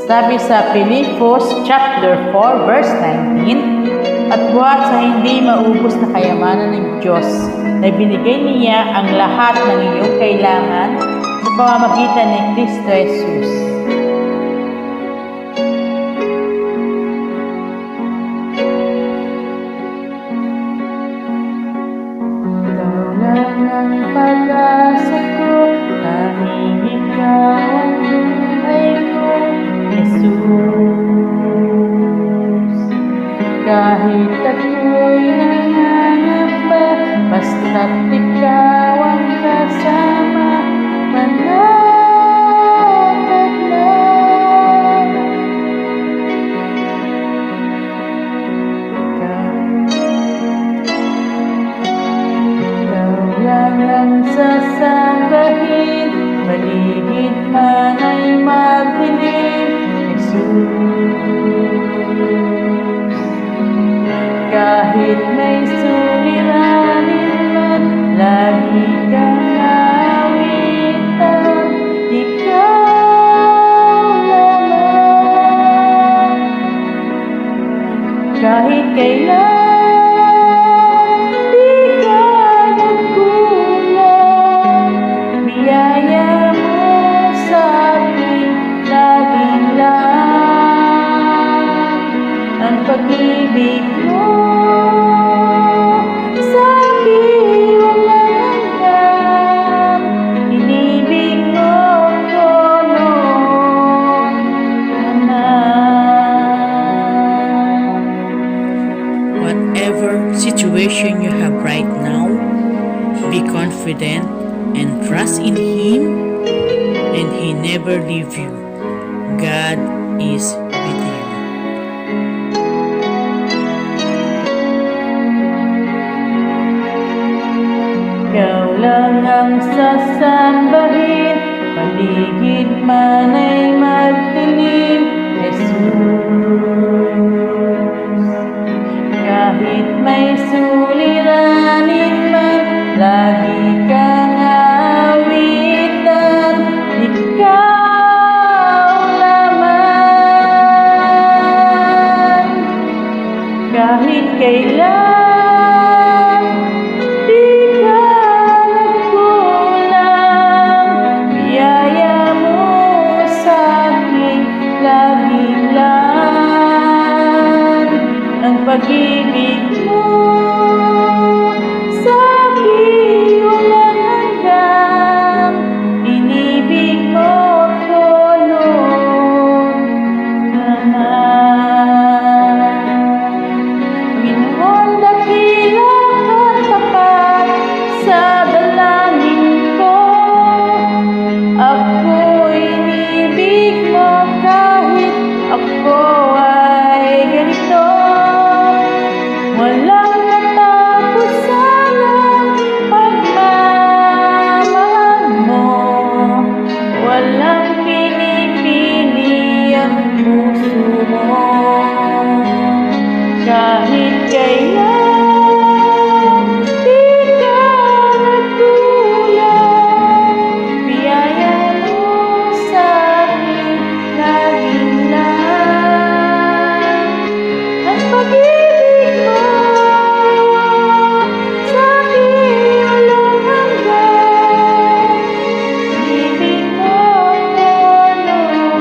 Sabi sa Pilipos chapter 4 verse 19, at buhat sa hindi maubos na kayamanan ng Diyos na binigay niya ang lahat ng iyong kailangan sa pamamagitan ni Kristo Jesus. Ikaw lang ang pag-asa ko, tanging ikaw ang buhay ko, Jesus. Kahit ako'y nanganap pa, basta't ikaw ang kasama, manatag na. Ikaw lang ang sasambahin, paligid man ay magdilim, Jesus. Kahit may suliranin man, lagi kang awitan, ikaw lamang. Kahit kailan di ka nagkulang, biyaya mo sa akin laging lang. Ang pag-ibig mo sa akin walang hanggan, inibig mo ko noon naman. Whatever situation you have right now, be confident and trust in Him, and He never leave you. God is with you. Ikaw lang ang sasambahin, paligid man ay magdilim, Jesus. Kahit may suliranin man, lagi kang awitan, ikaw lamang. Kahit kailan di ka nagkulang, biyaya mo sa akin laging lang. Ang pag-ibig mo sa akin walang hanggan, inibig mo ko noon naman. Panginoon, dakila at tapat sa dalangin ko, ako'y inibig mo kahit ako ay ganito. Walang katapusan ang pagmamahal mo, walang pinipili ang puso mo. Kahit kailan di ka nagkulang, biyaya mo sa akin laging lang. Ang pag-ibig mo sa akin walang hanggan, inibig mo ko noon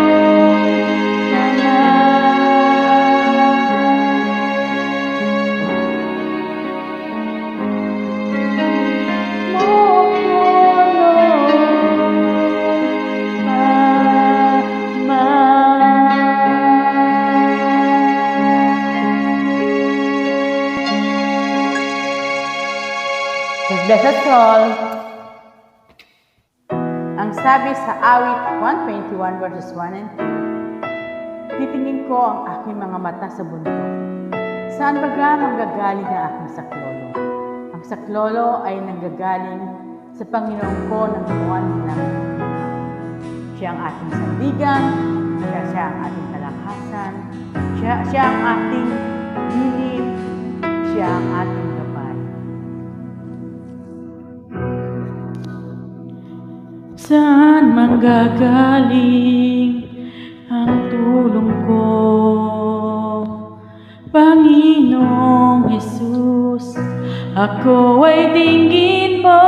God bless us all. Ang sabi sa awit 121 verses 1 and 2, titingin ko ang aking mga mata sa bundok. Saan baga manggagaling ang aking saklolo? Ang saklolo ay nanggagaling sa Panginoon ko ng buwan ng Siya ang ating sandigan, siya ang ating kalakasan, siya ang ating hilip, siya ang ating gabay. Saan manggagaling ang tulong tulong ko. Panginoong Jesus, ako ay dinggin mo,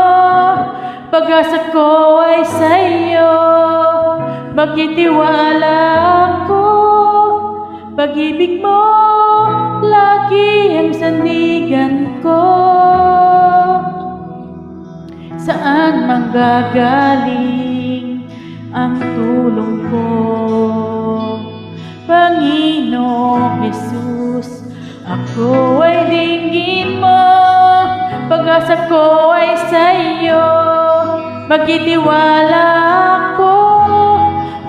pag-asa ko ay sa iyo, magtitiwala ako, pag-ibig mo lagi ang sandigan ko. Saan manggagaling ang tulong ko? Panginoong Jesus, ako ay dinggin mo, pag-asa ko ay sa iyo, magtitiwala ako,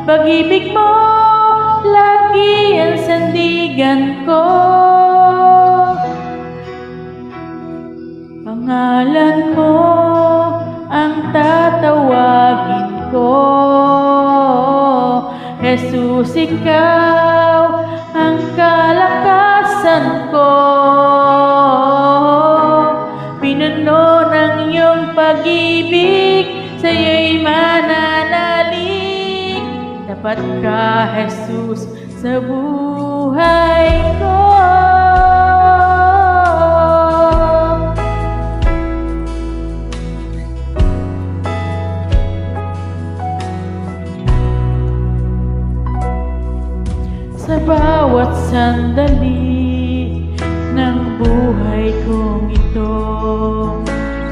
pag-ibig mo lagi ang sandigan ko. Pangalan mo ang tatawagin ko, Jesus, ikaw ang kalakasan ko. Pinuno ng iyong pag-ibig, sa'yo'y mananalig. Tapat ka, Jesus, sa buhay ko. Sa bawat sandali ng buhay kong ito,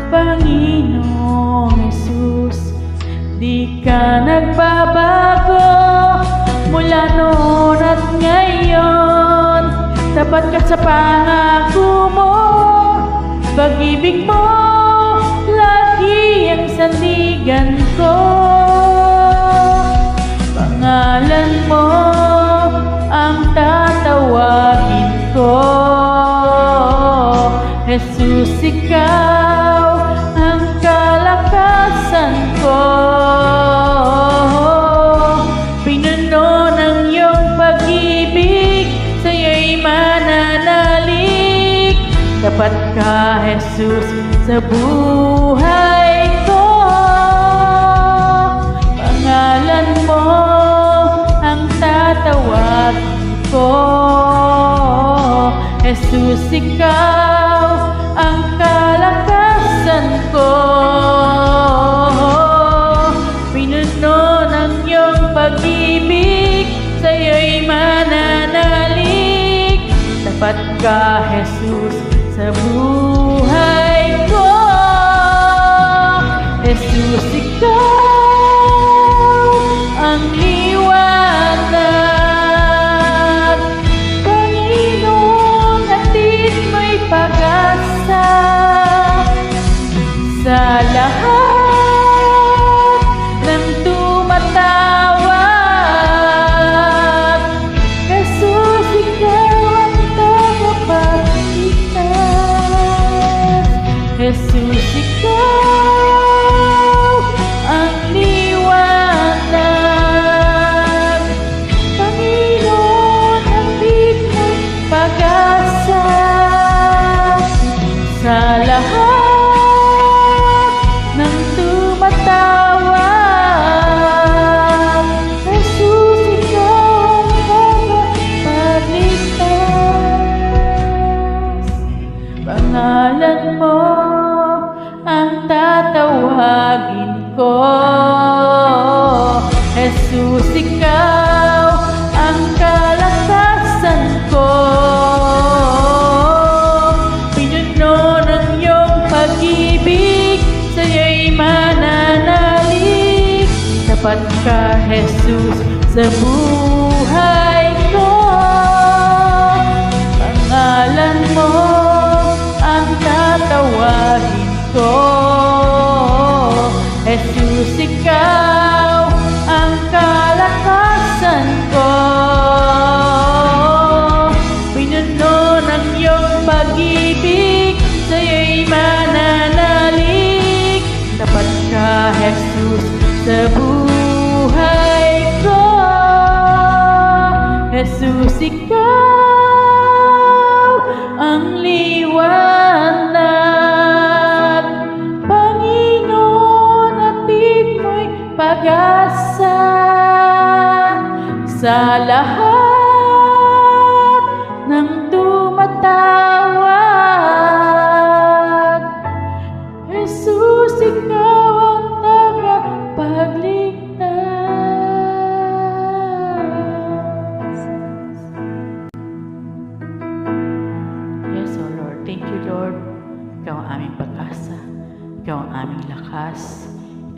Panginoong Jesus, di ka nagbabago mula noon at ngayon. Tapat ka sa pangako mo, pag-ibig mo lagi ang sandigan ko. Pangalan mo ang tatawagin ko, Jesus, ikaw ang kalakasan ko. Pinuno ng iyong pag-ibig, sa'yo'y mananalig. Tapat ka, Jesus, sa buhay ko. Pangalan mo ang tatawagin ko, Jesus, ikaw ang kalakasan ko. Pinuno ng iyong pag-ibig, sa'yo'y mananalig. Tapat ka, Jesus, sa buhay ko. Jesus, ikaw ang liwanag. Panginoon, hatid mo'y pag-asa sa lahat ng tumatawag. Jesus, ikaw ang tagapagligtas. Jesus, ikaw ang liwanag. Panginoon, hatid mo'y pag-asa sa lahat ng tumatawag. Jesus, ikaw ang tagapagligtas. Pangalan mo ang tatawagin ko, Jesus, ikaw ang kalakasan ko. Pinuno ng iyong pag-ibig, sa'yo'y mananalig. Tapat ka, Jesus, sa buhay ko. Pangalan mo ang tatawagin ko, Jesus, ikaw ang kalakasan ko. Pinuno ng iyong pag-ibig, sa'yo'y mananalig. Tapat ka, Jesus, sa buhay ko. Jesus, ikaw ang liwanag. Panginoon, hatid mo'y pag-asa sa lahat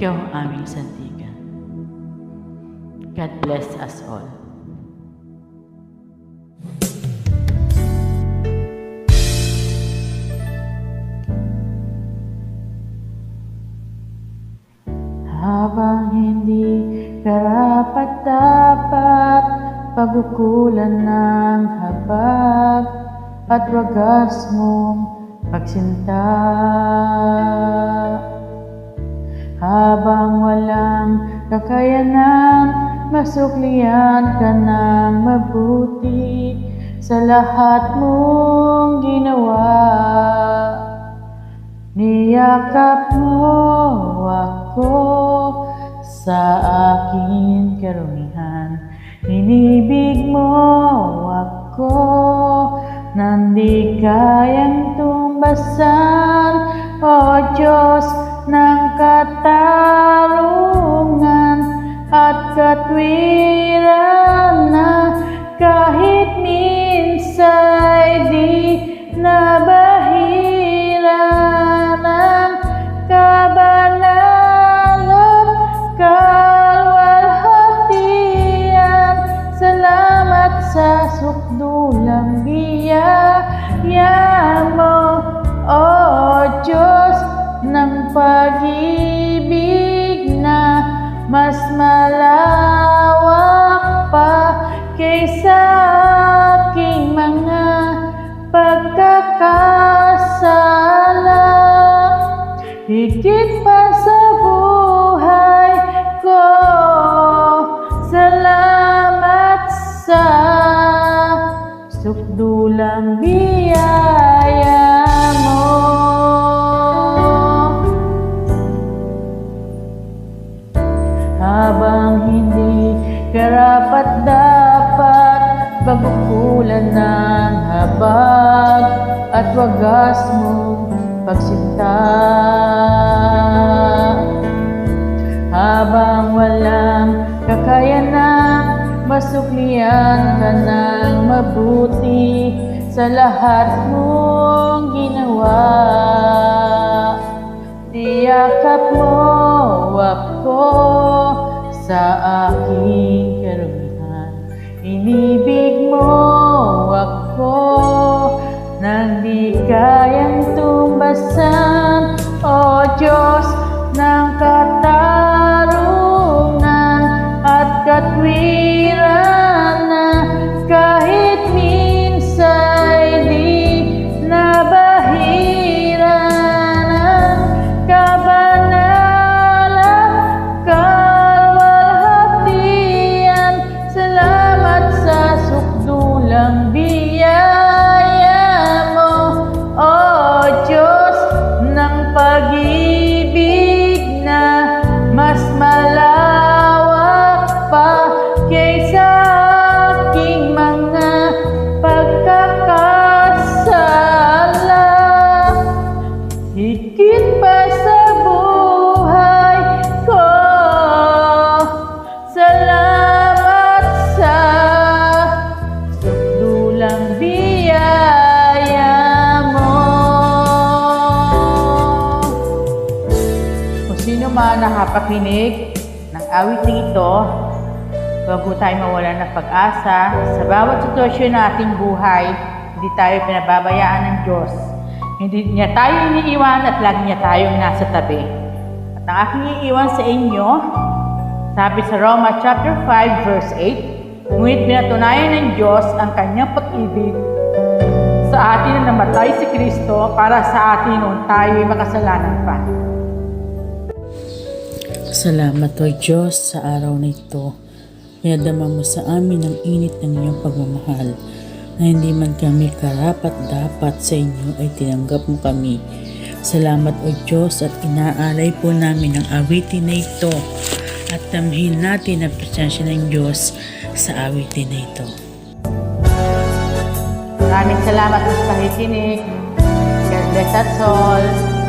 Ikaw ang aming sandigan. God bless us all. Habang hindi karapat-dapat, pagukulan ng habag at wagas mong pagsinta. Habang walang kakayanan, masuklian ka ng mabuti sa lahat mong ginawa. Niyakap mo ako sa aking karumihan, inibig mo ako nang di kayang tumbasan. O Diyos ng katarungan at katwiran, na kahit minsa'y di nabahira ng kabanalan, kalwalhatian. Salamat sa sukdulang biyaya mo, O Diyos ng pag-ibig na mas malawak pa kaysa aking mga pagkakasala. Higit pa sa buhay ko, salamat sa sukdulang biyaya mo. Habang hindi karapat-dapat, pagukulan ng habag at wagas mong pagsinta. Habang walang kakayanan, masuklian ka ng mabuti sa lahat mong ginawa. Niyakap mo ako sa aking karumihan, inibig mo ako nang di kayang tumbasan. O Diyos ng katarungan at katwiran, na kahit minsa'y di nabahira ng kabanalan, kalwalhatian. Salamat sa sukdulang biyaya mo, O Diyos ng pag-ibig na mas malawak pa kaysa aking mga pagkakasala. Higit pa sa buhay ko, salamat sa sukdulang biyaya mo. Kung sino man nakapakinig ng awiting ito, huwag po tayo mawalan ng pag-asa. Sa bawat sitwasyon ng ating buhay, hindi tayo pinababayaan ng Diyos. Hindi niya tayo iniiwan at lagi niya tayong nasa tabi. At ang aking iiwan sa inyo, sabi sa Roma chapter 5 verse 8, ngunit pinatunayan ng Diyos ang kanyang pag-ibig sa atin na namatay si Kristo para sa atin noong tayo'y makasalanan pa. Salamat, O Diyos, sa araw na ito. Pinadama mo sa amin ang init ng iyong pagmamahal, na hindi man kami karapat-dapat sa inyo ay tinanggap mo kami. Salamat, O Diyos, at inaalay po namin ang awitin na ito at damhin natin ang presensya ng Diyos sa awitin na ito. Maraming salamat sa pakikinig. God bless us all.